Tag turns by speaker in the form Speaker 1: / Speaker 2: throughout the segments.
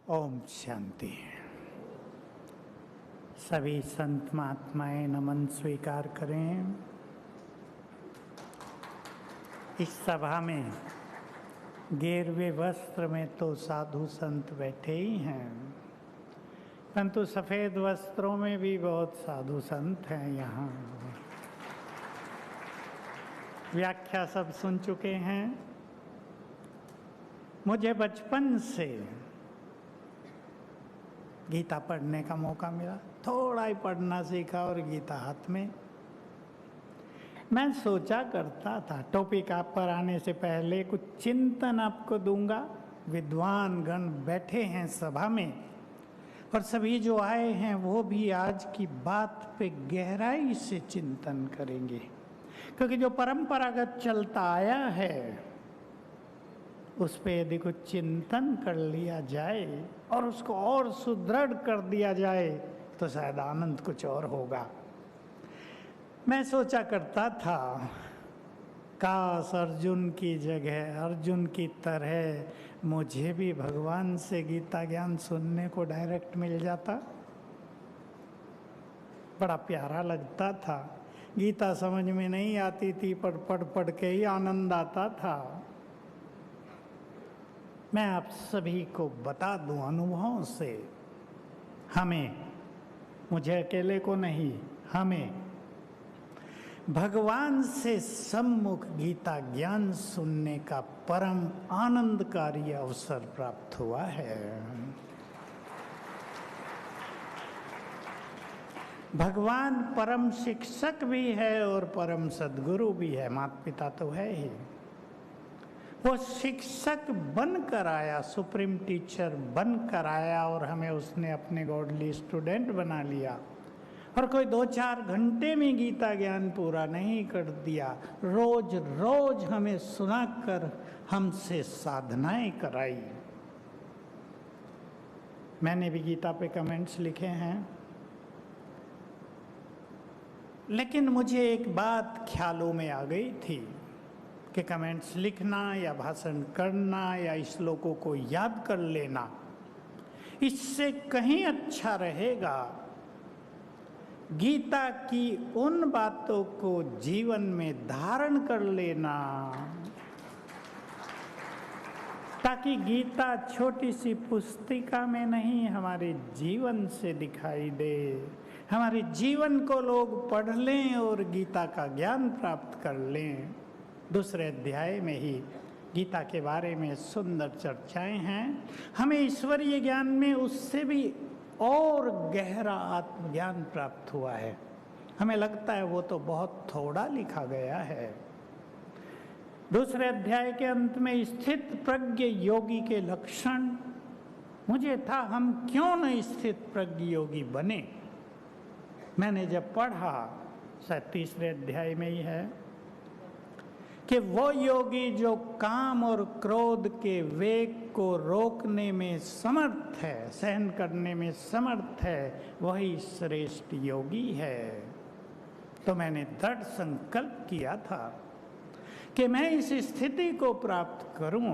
Speaker 1: ओम शांति। सभी संत महात्माएं नमन स्वीकार करें। इस सभा में गेरुए वस्त्र में तो साधु संत बैठे ही हैं, परंतु सफ़ेद वस्त्रों में भी बहुत साधु संत हैं। यहाँ व्याख्या सब सुन चुके हैं। मुझे बचपन से गीता पढ़ने का मौका मिला, थोड़ा ही पढ़ना सीखा और गीता हाथ में। मैं सोचा करता था टॉपिक आप पर आने से पहले कुछ चिंतन आपको दूंगा। विद्वान गण बैठे हैं सभा में और सभी जो आए हैं वो भी आज की बात पे गहराई से चिंतन करेंगे, क्योंकि जो परंपरागत चलता आया है उस पे यदि कुछ चिंतन कर लिया जाए और उसको और सुदृढ़ कर दिया जाए तो शायद आनंद कुछ और होगा। मैं सोचा करता था काश अर्जुन की जगह, अर्जुन की तरह मुझे भी भगवान से गीता ज्ञान सुनने को डायरेक्ट मिल जाता। बड़ा प्यारा लगता था। गीता समझ में नहीं आती थी, पर पढ़ के ही आनंद आता था। मैं आप सभी को बता दूं अनुभवों से, मुझे अकेले को नहीं, हमें भगवान से सम्मुख गीता ज्ञान सुनने का परम आनंदकारी अवसर प्राप्त हुआ है। भगवान परम शिक्षक भी है और परम सद्गुरु भी है। माता पिता तो है ही, वो शिक्षक बनकर आया, सुप्रीम टीचर बनकर आया और हमें उसने अपने गॉडली स्टूडेंट बना लिया। और कोई 2-4 घंटे में गीता ज्ञान पूरा नहीं कर दिया, रोज रोज हमें सुनाकर हमसे साधनाएं कराई। मैंने भी गीता पे कमेंट्स लिखे हैं, लेकिन मुझे एक बात ख्यालों में आ गई थी कि कमेंट्स लिखना या भाषण करना या श्लोकों को याद कर लेना, इससे कहीं अच्छा रहेगा गीता की उन बातों को जीवन में धारण कर लेना, ताकि गीता छोटी सी पुस्तिका में नहीं हमारे जीवन से दिखाई दे, हमारे जीवन को लोग पढ़ लें और गीता का ज्ञान प्राप्त कर लें। दूसरे अध्याय में ही गीता के बारे में सुंदर चर्चाएं हैं। हमें ईश्वरीय ज्ञान में उससे भी और गहरा आत्मज्ञान प्राप्त हुआ है। हमें लगता है वो तो बहुत थोड़ा लिखा गया है। दूसरे अध्याय के अंत में स्थित प्रज्ञ योगी के लक्षण, मुझे था हम क्यों न स्थित प्रज्ञ योगी बने। मैंने जब पढ़ा, शायद तीसरे अध्याय में ही है, कि वो योगी जो काम और क्रोध के वेग को रोकने में समर्थ है, सहन करने में समर्थ है, वही श्रेष्ठ योगी है। तो मैंने दृढ़ संकल्प किया था कि मैं इस स्थिति को प्राप्त करूं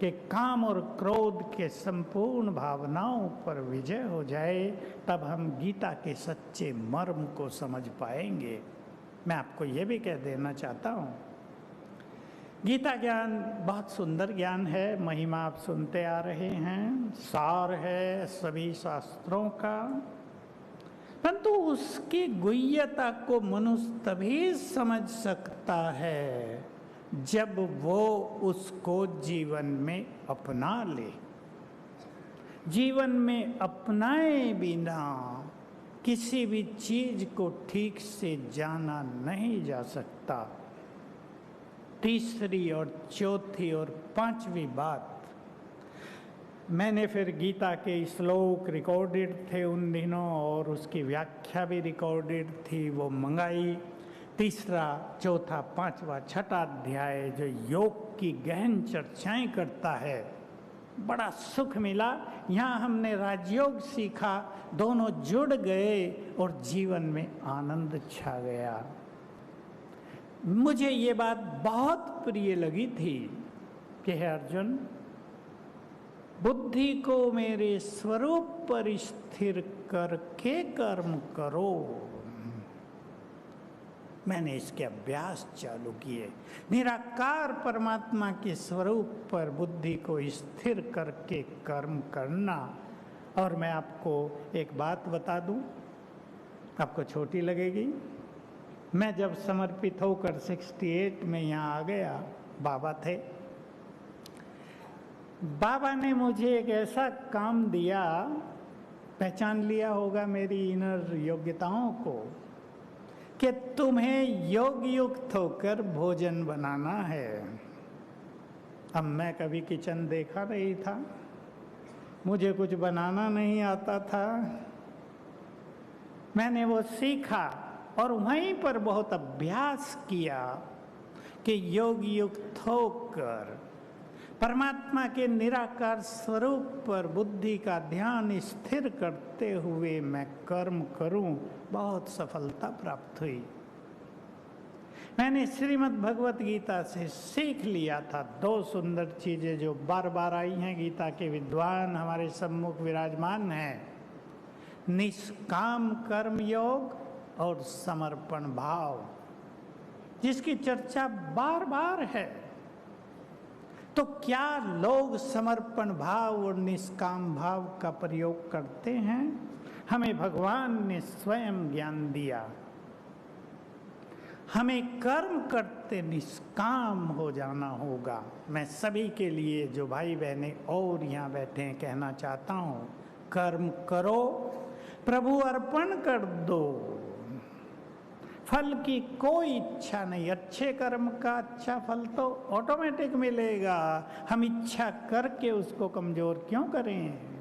Speaker 1: कि काम और क्रोध के संपूर्ण भावनाओं पर विजय हो जाए, तब हम गीता के सच्चे मर्म को समझ पाएंगे। मैं आपको ये भी कह देना चाहता हूँ, गीता ज्ञान बहुत सुंदर ज्ञान है, महिमा आप सुनते आ रहे हैं, सार है सभी शास्त्रों का, परंतु उसकी गुह्यता को मनुष्य तभी समझ सकता है जब वो उसको जीवन में अपना ले। जीवन में अपनाए बिना किसी भी चीज को ठीक से जाना नहीं जा सकता। तीसरी और चौथी और पांचवी बात, मैंने फिर गीता के श्लोक रिकॉर्डेड थे उन दिनों और उसकी व्याख्या भी रिकॉर्डेड थी, वो मंगाई। तीसरा, चौथा, पांचवा, छठा अध्याय जो योग की गहन चर्चाएं करता है, बड़ा सुख मिला। यहाँ हमने राजयोग सीखा, दोनों जुड़ गए और जीवन में आनंद छा गया। मुझे ये बात बहुत प्रिय लगी थी कि हे अर्जुन, बुद्धि को मेरे स्वरूप पर स्थिर करके कर्म करो। मैंने इसके अभ्यास चालू किए। निराकार परमात्मा के स्वरूप पर बुद्धि को स्थिर करके कर्म करना। और मैं आपको एक बात बता दूं, आपको छोटी लगेगी। मैं जब समर्पित होकर 68 में यहाँ आ गया, बाबा थे। बाबा ने मुझे एक ऐसा काम दिया, पहचान लिया होगा मेरी इनर योग्यताओं को, कि तुम्हें योग युक्त होकर भोजन बनाना है। अब मैं कभी किचन देखा नहीं था, मुझे कुछ बनाना नहीं आता था। मैंने वो सीखा और वहीं पर बहुत अभ्यास किया कि योग युक्त होकर परमात्मा के निराकार स्वरूप पर बुद्धि का ध्यान स्थिर करते हुए मैं कर्म करूं। बहुत सफलता प्राप्त हुई। मैंने श्रीमद् भगवत गीता से सीख लिया था 2 सुंदर चीजें जो बार बार आई हैं। गीता के विद्वान हमारे सम्मुख विराजमान हैं, निष्काम कर्म योग और समर्पण भाव, जिसकी चर्चा बार बार है। तो क्या लोग समर्पण भाव और निष्काम भाव का प्रयोग करते हैं? हमें भगवान ने स्वयं ज्ञान दिया। हमें कर्म करते निष्काम हो जाना होगा। मैं सभी के लिए, जो भाई बहनें और यहाँ बैठे हैं, कहना चाहता हूँ, कर्म करो, प्रभु अर्पण कर दो। फल की कोई इच्छा नहीं। अच्छे कर्म का अच्छा फल तो ऑटोमेटिक मिलेगा। हम इच्छा करके उसको कमजोर क्यों करें?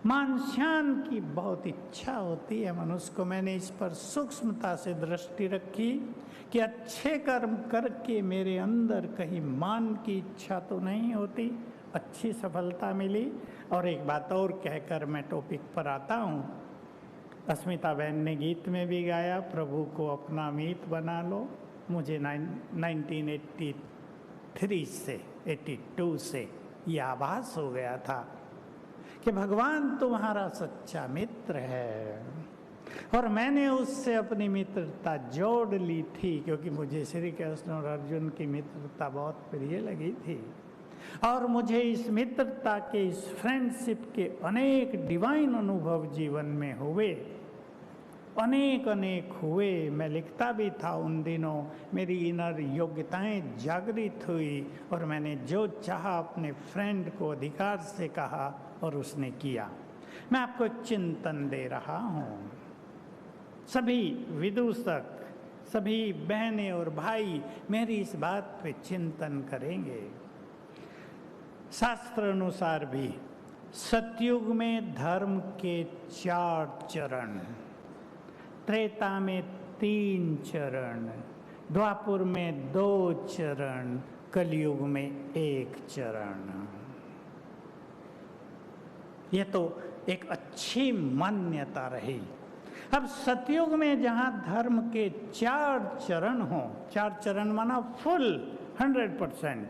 Speaker 1: मानस्यान की बहुत इच्छा होती है मनुष्य को। मैंने इस पर सूक्ष्मता से दृष्टि रखी कि अच्छे कर्म करके मेरे अंदर कहीं मान की इच्छा तो नहीं होती। अच्छी सफलता मिली। और एक बात और कहकर मैं टॉपिक पर आता हूँ। अस्मिता बहन ने गीत में भी गाया, प्रभु को अपना मीत बना लो। मुझे 1983 से 82 से ये आभास हो गया था कि भगवान तुम्हारा सच्चा मित्र है। और मैंने उससे अपनी मित्रता जोड़ ली थी, क्योंकि मुझे श्री कृष्ण और अर्जुन की मित्रता बहुत प्रिय लगी थी। और मुझे इस मित्रता के, इस फ्रेंडशिप के अनेक डिवाइन अनुभव जीवन में हुए, अनेक हुए। मैं लिखता भी था उन दिनों। मेरी इनर योग्यताएं जागृत हुई और मैंने जो चाहा अपने फ्रेंड को अधिकार से कहा और उसने किया। मैं आपको एक चिंतन दे रहा हूँ। सभी विदूषक, सभी बहनें और भाई मेरी इस बात पे चिंतन करेंगे। शास्त्र अनुसार भी सतयुग में धर्म के 4 चरण, त्रेता में 3 चरण, द्वापुर में 2 चरण, कलयुग में 1 चरण। ये तो एक अच्छी मान्यता रही। अब सतयुग में जहाँ धर्म के 4 चरण हों, 4 चरण माना फुल 100%,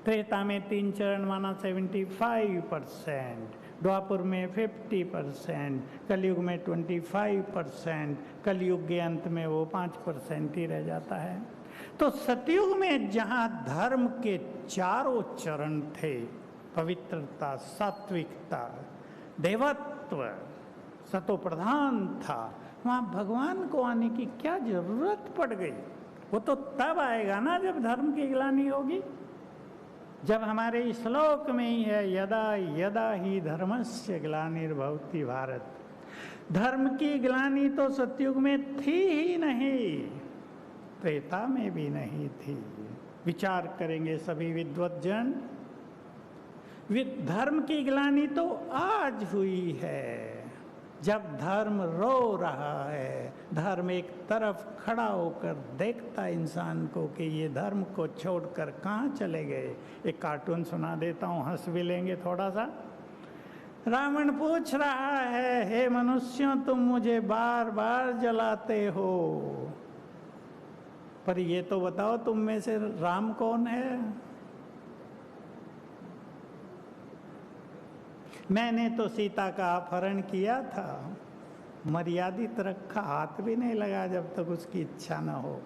Speaker 1: त्रेता में 3 चरण माना 75%, द्वापुर में 50%, कलयुग में 25%, कलयुग के अंत में वो 5% ही रह जाता है। तो सतयुग में जहाँ धर्म के 4 चरण थे, पवित्रता, सात्विकता, देवत्व, सतोप्रधान था, वहाँ भगवान को आने की क्या जरूरत पड़ गई? वो तो तब आएगा ना जब धर्म की ग्लानि होगी। जब हमारे श्लोक में ही है, यदा यदा ही धर्मस्य ग्लानिर्भवति भारत। धर्म की ग्लानि तो सतयुग में थी ही नहीं, त्रेता में भी नहीं थी। विचार करेंगे सभी विद्वज्जन। धर्म की ग्लानि तो आज हुई है, जब धर्म रो रहा है। धर्म एक तरफ खड़ा होकर देखता है इंसान को कि ये धर्म को छोड़कर कहाँ चले गए। एक कार्टून सुना देता हूँ, हंस भी लेंगे थोड़ा सा। रावण पूछ रहा है, हे मनुष्यों, तुम मुझे बार बार जलाते हो, पर ये तो बताओ तुम में से राम कौन है? मैंने तो सीता का अपहरण किया था, मर्यादित रखा, हाथ भी नहीं लगा जब तक उसकी इच्छा न हो।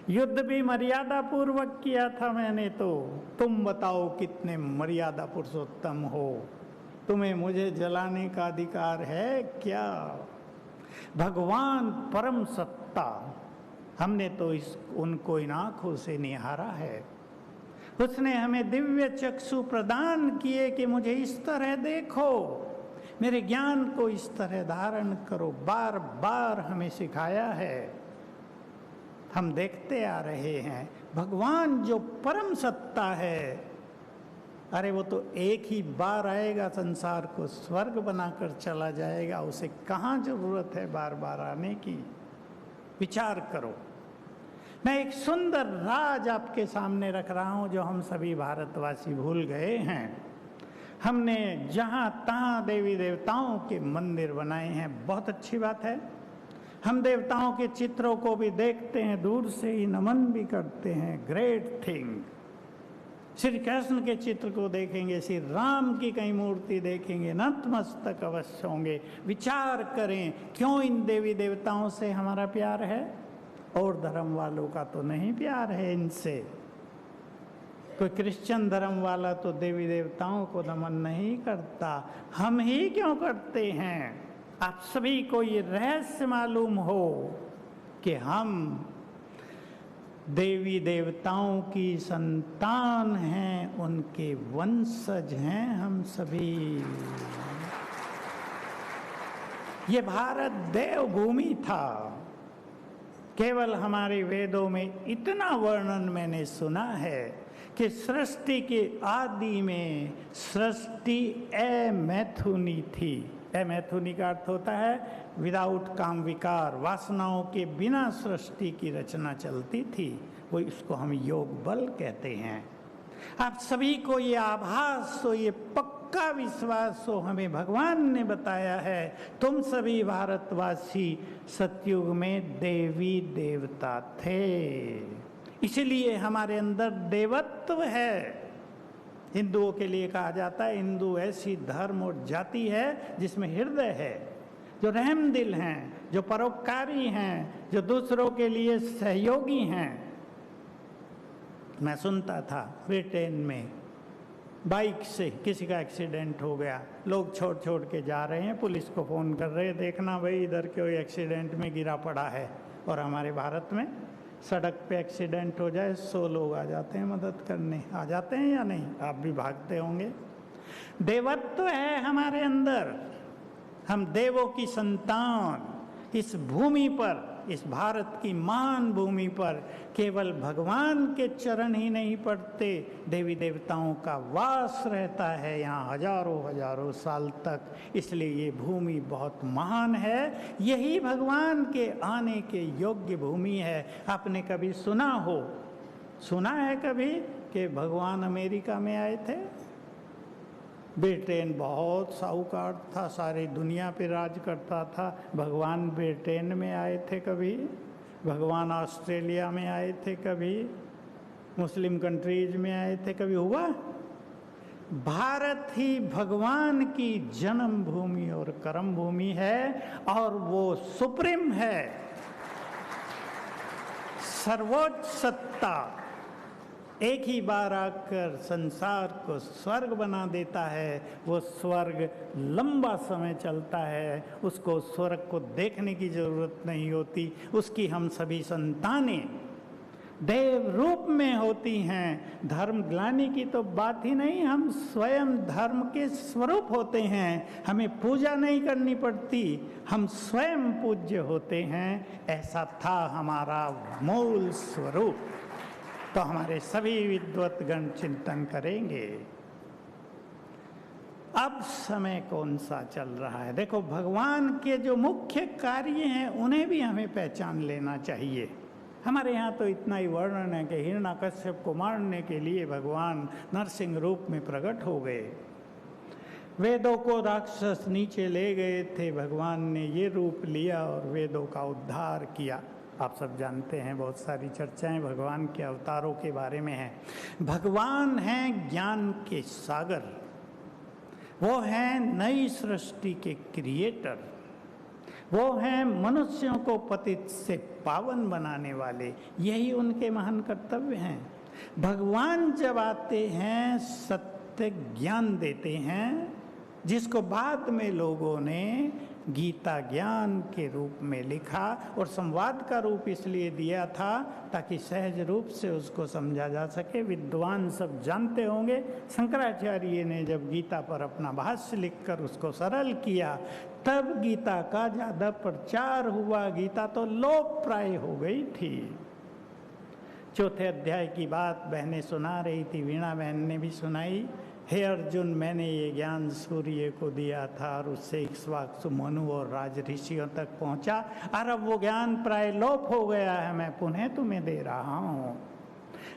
Speaker 1: युद्ध भी मर्यादा पूर्वक किया था मैंने तो। तुम बताओ कितने मर्यादा पुरुषोत्तम हो, तुम्हें मुझे जलाने का अधिकार है क्या? भगवान परम सत्ता, हमने तो उनको इन आंखों से निहारा है। उसने हमें दिव्य चक्षु प्रदान किए कि मुझे इस तरह देखो, मेरे ज्ञान को इस तरह धारण करो, बार बार हमें सिखाया है, हम देखते आ रहे हैं। भगवान जो परम सत्ता है, अरे वो तो एक ही बार आएगा, संसार को स्वर्ग बनाकर चला जाएगा, उसे कहाँ जरूरत है बार बार आने की? विचार करो। मैं एक सुंदर राज आपके सामने रख रहा हूं जो हम सभी भारतवासी भूल गए हैं। हमने जहां तहां देवी देवताओं के मंदिर बनाए हैं, बहुत अच्छी बात है। हम देवताओं के चित्रों को भी देखते हैं, दूर से ही नमन भी करते हैं, ग्रेट थिंग। श्री कृष्ण के चित्र को देखेंगे, श्री राम की कई मूर्ति देखेंगे, नतमस्तक अवश्य होंगे। विचार करें, क्यों इन देवी देवताओं से हमारा प्यार है? और धर्म वालों का तो नहीं प्यार है इनसे। कोई क्रिश्चियन धर्म वाला तो देवी देवताओं को नमन नहीं करता, हम ही क्यों करते हैं? आप सभी को ये रहस्य मालूम हो कि हम देवी देवताओं की संतान हैं, उनके वंशज हैं हम सभी। ये भारत देवभूमि था। केवल हमारे वेदों में इतना वर्णन मैंने सुना है कि सृष्टि के आदि में सृष्टि अमैथुनी थी। अमैथुनी का अर्थ होता है विदाउट काम विकार, वासनाओं के बिना सृष्टि की रचना चलती थी। वो इसको हम योग बल कहते हैं। आप सभी को ये आभास हो, ये पक्का विश्वास हो, हमें भगवान ने बताया है, तुम सभी भारतवासी सतयुग में देवी देवता थे, इसलिए हमारे अंदर देवत्व है। हिंदुओं के लिए कहा जाता है, हिंदू ऐसी धर्म और जाति है जिसमें हृदय है, जो रहम दिल हैं, जो परोपकारी हैं, जो दूसरों के लिए सहयोगी हैं। मैं सुनता था ब्रिटेन में बाइक से किसी का एक्सीडेंट हो गया, लोग छोड़ छोड़ के जा रहे हैं, पुलिस को फ़ोन कर रहे हैं, देखना भाई इधर कोई एक्सीडेंट में गिरा पड़ा है। और हमारे भारत में सड़क पे एक्सीडेंट हो जाए 100 लोग आ जाते हैं मदद करने। आ जाते हैं या नहीं? आप भी भागते होंगे। देवत्व है हमारे अंदर, हम देवों की संतान। इस भूमि पर, इस भारत की महान भूमि पर केवल भगवान के चरण ही नहीं पड़ते, देवी देवताओं का वास रहता है यहाँ हजारों हजारों साल तक। इसलिए ये भूमि बहुत महान है, यही भगवान के आने के योग्य भूमि है। आपने कभी सुना है कभी कि भगवान अमेरिका में आए थे? ब्रिटेन बहुत साहूकार था, सारी दुनिया पे राज करता था, भगवान ब्रिटेन में आए थे कभी? भगवान ऑस्ट्रेलिया में आए थे कभी? मुस्लिम कंट्रीज में आए थे कभी? हुआ? भारत ही भगवान की जन्म भूमि और कर्म भूमि है, और वो सुप्रीम है, सर्वोच्च सत्ता एक ही बार आकर संसार को स्वर्ग बना देता है। वो स्वर्ग लंबा समय चलता है, उसको स्वर्ग को देखने की जरूरत नहीं होती। उसकी हम सभी संतानें देव रूप में होती हैं। धर्म ग्लानि की तो बात ही नहीं, हम स्वयं धर्म के स्वरूप होते हैं। हमें पूजा नहीं करनी पड़ती, हम स्वयं पूज्य होते हैं। ऐसा था हमारा मूल स्वरूप। तो हमारे सभी विद्वत गण चिंतन करेंगे। अब समय कौन सा चल रहा है? देखो, भगवान के जो मुख्य कार्य हैं उन्हें भी हमें पहचान लेना चाहिए। हमारे यहाँ तो इतना ही वर्णन है कि हिरण्यकश्यप को मारने के लिए भगवान नरसिंह रूप में प्रकट हो गए। वेदों को राक्षस नीचे ले गए थे, भगवान ने ये रूप लिया और वेदों का उद्धार किया। आप सब जानते हैं, बहुत सारी चर्चाएं भगवान के अवतारों के बारे में हैं। भगवान हैं ज्ञान के सागर, वो हैं नई सृष्टि के क्रिएटर, वो हैं मनुष्यों को पतित से पावन बनाने वाले। यही उनके महान कर्तव्य हैं। भगवान जब आते हैं सत्य ज्ञान देते हैं, जिसको बाद में लोगों ने गीता ज्ञान के रूप में लिखा और संवाद का रूप इसलिए दिया था ताकि सहज रूप से उसको समझा जा सके। विद्वान सब जानते होंगे, शंकराचार्य ने जब गीता पर अपना भाष्य लिखकर उसको सरल किया, तब गीता का ज़्यादा प्रचार हुआ। गीता तो लोप प्राय हो गई थी। चौथे अध्याय की बात बहनें सुना रही थी, वीणा बहन ने भी सुनाई। हे अर्जुन, मैंने ये ज्ञान सूर्य को दिया था और उससे इक्ष्वाकु, मनु और राज ऋषियों तक पहुंचा, और अब वो ज्ञान प्राय लोप हो गया है, मैं पुनः तुम्हें दे रहा हूँ।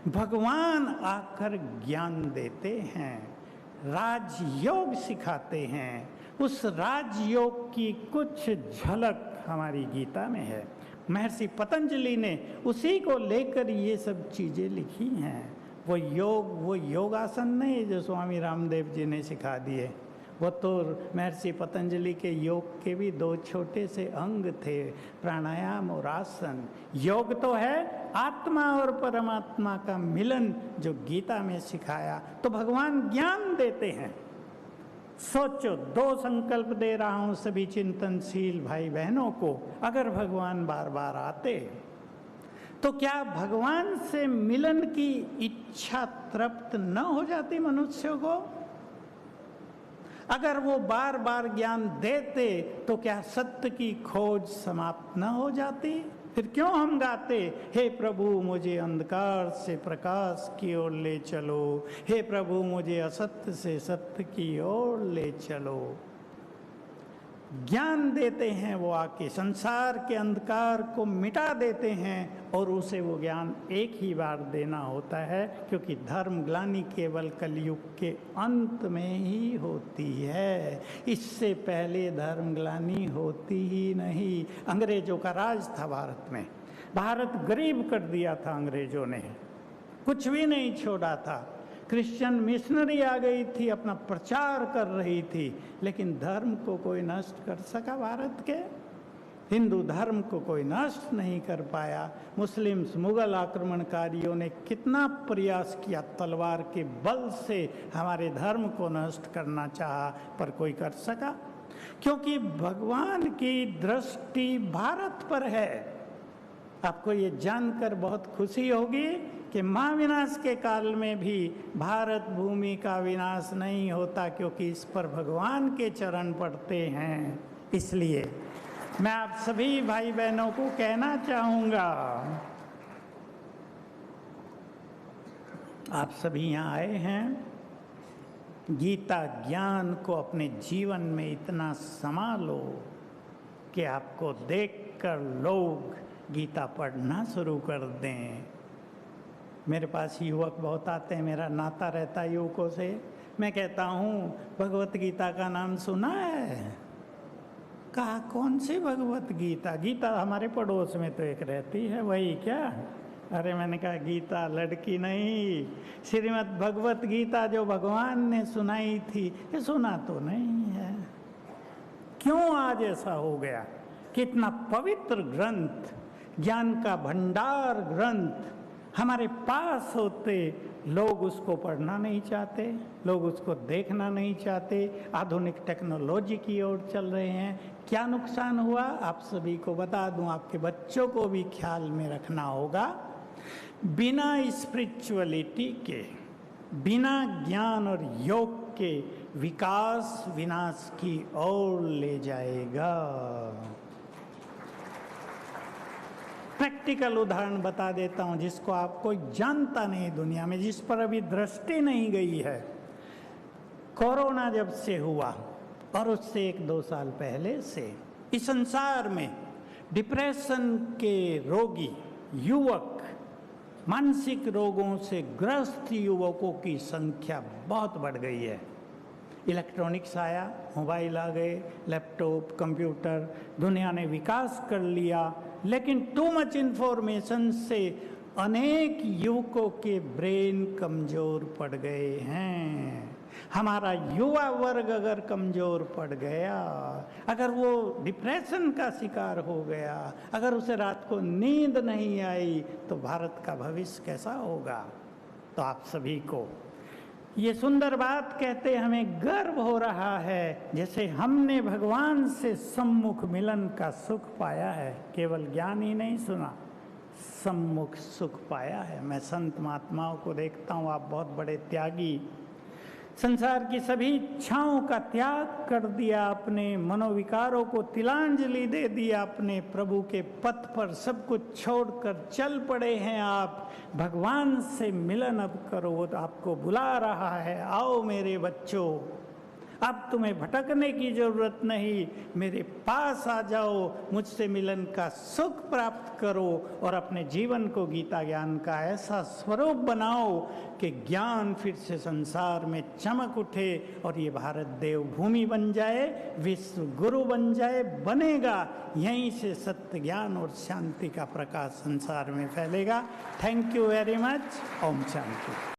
Speaker 1: भगवान आकर ज्ञान देते हैं, राजयोग सिखाते हैं। उस राजयोग की कुछ झलक हमारी गीता में है। महर्षि पतंजलि ने उसी को लेकर ये सब चीज़ें लिखी हैं। वो योगासन नहीं जो स्वामी रामदेव जी ने सिखा दिए, वो तो महर्षि पतंजलि के योग के भी दो छोटे से अंग थे, प्राणायाम और आसन। योग तो है आत्मा और परमात्मा का मिलन, जो गीता में सिखाया। तो भगवान ज्ञान देते हैं। सोचो, दो संकल्प दे रहा हूं सभी चिंतनशील भाई बहनों को। अगर भगवान बार बार आते तो क्या भगवान से मिलन की इच्छा तृप्त न हो जाती मनुष्यों को? अगर वो बार बार ज्ञान देते तो क्या सत्य की खोज समाप्त न हो जाती? फिर क्यों हम गाते, हे प्रभु मुझे अंधकार से प्रकाश की ओर ले चलो, हे प्रभु मुझे असत्य से सत्य की ओर ले चलो। ज्ञान देते हैं वो आके, संसार के अंधकार को मिटा देते हैं, और उसे वो ज्ञान एक ही बार देना होता है, क्योंकि धर्म ग्लानि केवल कलयुग के अंत में ही होती है। इससे पहले धर्म ग्लानि होती ही नहीं। अंग्रेजों का राज था भारत में, भारत गरीब कर दिया था अंग्रेजों ने, कुछ भी नहीं छोड़ा था। क्रिश्चियन मिशनरी आ गई थी, अपना प्रचार कर रही थी, लेकिन धर्म को कोई नष्ट कर सका? भारत के हिंदू धर्म को कोई नष्ट नहीं कर पाया। मुस्लिम्स, मुगल आक्रमणकारियों ने कितना प्रयास किया, तलवार के बल से हमारे धर्म को नष्ट करना चाहा, पर कोई कर सका? क्योंकि भगवान की दृष्टि भारत पर है। आपको ये जानकर बहुत खुशी होगी कि महाविनाश के काल में भी भारत भूमि का विनाश नहीं होता, क्योंकि इस पर भगवान के चरण पड़ते हैं। इसलिए मैं आप सभी भाई बहनों को कहना चाहूँगा, आप सभी यहाँ आए हैं, गीता ज्ञान को अपने जीवन में इतना समा लो कि आपको देखकर लोग गीता पढ़ना शुरू कर दें। मेरे पास युवक बहुत आते हैं, मेरा नाता रहता है युवकों से। मैं कहता हूँ, भगवत गीता का नाम सुना है? कहा, कौन सी भगवत गीता? गीता हमारे पड़ोस में तो एक रहती है, वही क्या? अरे मैंने कहा, गीता लड़की नहीं, श्रीमद् भगवत गीता जो भगवान ने सुनाई थी, ये सुना तो नहीं है। क्यों आज ऐसा हो गया? कितना पवित्र ग्रंथ, ज्ञान का भंडार ग्रंथ हमारे पास होते, लोग उसको पढ़ना नहीं चाहते, लोग उसको देखना नहीं चाहते, आधुनिक टेक्नोलॉजी की ओर चल रहे हैं। क्या नुकसान हुआ आप सभी को बता दूं, आपके बच्चों को भी ख्याल में रखना होगा। बिना स्पिरिचुअलिटी के, बिना ज्ञान और योग के विकास विनाश की ओर ले जाएगा। प्रैक्टिकल उदाहरण बता देता हूं, जिसको आप कोई जानता नहीं दुनिया में, जिस पर अभी दृष्टि नहीं गई है। कोरोना जब से हुआ और उससे 1-2 साल पहले से इस संसार में डिप्रेशन के रोगी युवक, मानसिक रोगों से ग्रस्त युवकों की संख्या बहुत बढ़ गई है। इलेक्ट्रॉनिक्स आया, मोबाइल आ गए, लैपटॉप, कंप्यूटर, दुनिया ने विकास कर लिया, लेकिन टू मच इन्फॉर्मेशन से अनेक युवकों के ब्रेन कमजोर पड़ गए हैं। हमारा युवा वर्ग अगर कमजोर पड़ गया, अगर वो डिप्रेशन का शिकार हो गया, अगर उसे रात को नींद नहीं आई, तो भारत का भविष्य कैसा होगा। तो आप सभी को ये सुंदर बात कहते हमें गर्व हो रहा है, जैसे हमने भगवान से सम्मुख मिलन का सुख पाया है। केवल ज्ञान ही नहीं सुना, सम्मुख सुख पाया है। मैं संत महात्माओं को देखता हूँ, आप बहुत बड़े त्यागी, संसार की सभी इच्छाओं का त्याग कर दिया, अपने मनोविकारों को तिलांजलि दे दिया, अपने प्रभु के पथ पर सब कुछ छोड़कर चल पड़े हैं। आप भगवान से मिलन अब करो, वो तो आपको बुला रहा है, आओ मेरे बच्चों, अब तुम्हें भटकने की जरूरत नहीं, मेरे पास आ जाओ, मुझसे मिलन का सुख प्राप्त करो और अपने जीवन को गीता ज्ञान का ऐसा स्वरूप बनाओ कि ज्ञान फिर से संसार में चमक उठे और ये भारत देवभूमि बन जाए, विश्व गुरु बन जाए, बनेगा। यहीं से सत्य ज्ञान और शांति का प्रकाश संसार में फैलेगा। Thank you very much. ओम शांति।